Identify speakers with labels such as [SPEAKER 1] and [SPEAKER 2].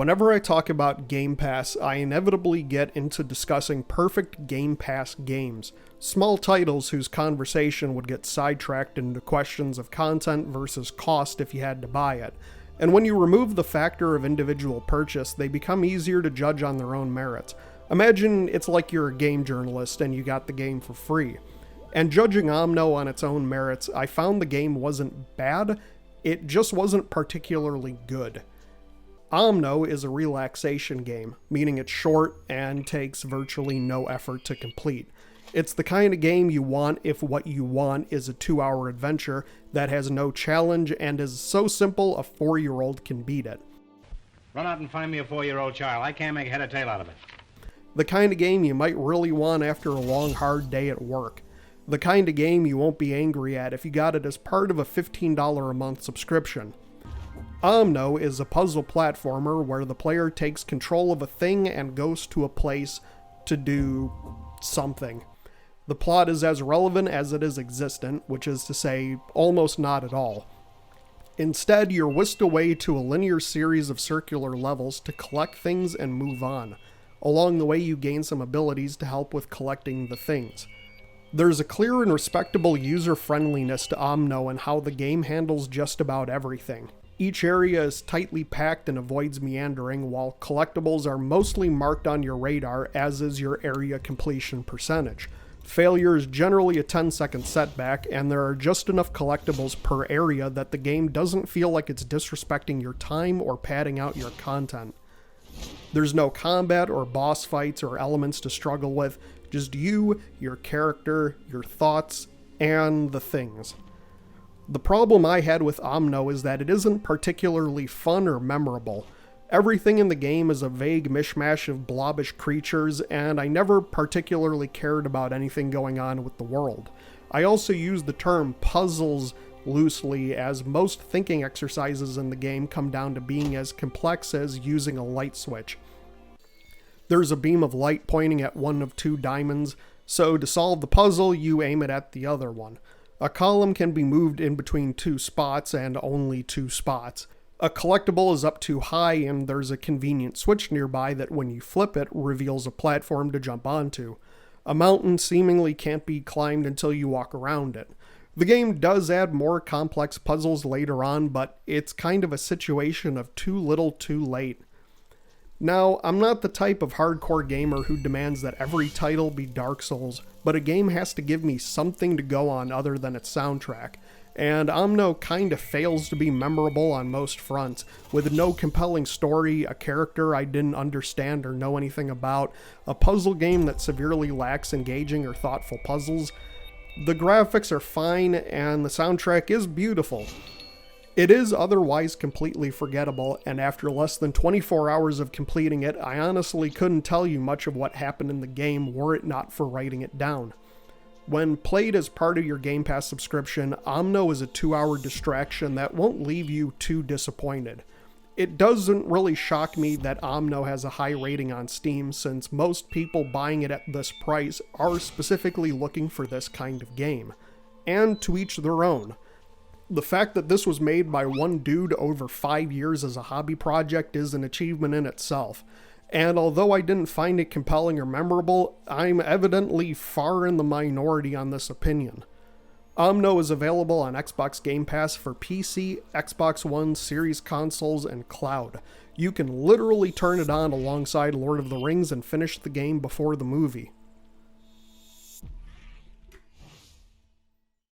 [SPEAKER 1] Whenever I talk about Game Pass, I inevitably get into discussing perfect Game Pass games. Small titles whose conversation would get sidetracked into questions of content versus cost if you had to buy it. And when you remove the factor of individual purchase, they become easier to judge on their own merits. Imagine it's like you're a game journalist and you got the game for free. And judging Omno on its own merits, I found the game wasn't bad, it just wasn't particularly good. Omno is a relaxation game, meaning it's short and takes virtually no effort to complete. It's the kind of game you want if what you want is a 2-hour adventure that has no challenge and is so simple a 4-year-old can beat it.
[SPEAKER 2] Run out and find me a 4-year-old child. I can't make head or tail out of it.
[SPEAKER 1] The kind of game you might really want after a long, hard day at work. The kind of game you won't be angry at if you got it as part of a $15 a month subscription. Omno is a puzzle platformer where the player takes control of a thing and goes to a place to do something. The plot is as relevant as it is existent, which is to say, almost not at all. Instead, you're whisked away to a linear series of circular levels to collect things and move on. Along the way, you gain some abilities to help with collecting the things. There's a clear and respectable user-friendliness to Omno and how the game handles just about everything. Each area is tightly packed and avoids meandering, while collectibles are mostly marked on your radar, as is your area completion percentage. Failure is generally a 10-second setback, and there are just enough collectibles per area that the game doesn't feel like it's disrespecting your time or padding out your content. There's no combat or boss fights or elements to struggle with, just you, your character, your thoughts, and the things. The problem I had with Omno is that it isn't particularly fun or memorable. Everything in the game is a vague mishmash of blobbish creatures, and I never particularly cared about anything going on with the world. I also use the term puzzles loosely, as most thinking exercises in the game come down to being as complex as using a light switch. There's a beam of light pointing at one of 2 diamonds, so to solve the puzzle, you aim it at the other one. A column can be moved in between 2 spots and only 2 spots. A collectible is up too high and there's a convenient switch nearby that when you flip it reveals a platform to jump onto. A mountain seemingly can't be climbed until you walk around it. The game does add more complex puzzles later on, but it's kind of a situation of too little too late. Now, I'm not the type of hardcore gamer who demands that every title be Dark Souls, but a game has to give me something to go on other than its soundtrack, and Omno kinda fails to be memorable on most fronts, with no compelling story, a character I didn't understand or know anything about, a puzzle game that severely lacks engaging or thoughtful puzzles. The graphics are fine, and the soundtrack is beautiful. It is otherwise completely forgettable, and after less than 24 hours of completing it, I honestly couldn't tell you much of what happened in the game were it not for writing it down. When played as part of your Game Pass subscription, Omno is a 2-hour distraction that won't leave you too disappointed. It doesn't really shock me that Omno has a high rating on Steam, since most people buying it at this price are specifically looking for this kind of game. And to each their own. The fact that this was made by one dude over 5 years as a hobby project is an achievement in itself. And although I didn't find it compelling or memorable, I'm evidently far in the minority on this opinion. Omno is available on Xbox Game Pass for PC, Xbox One, Series consoles, and cloud. You can literally turn it on alongside Lord of the Rings and finish the game before the movie.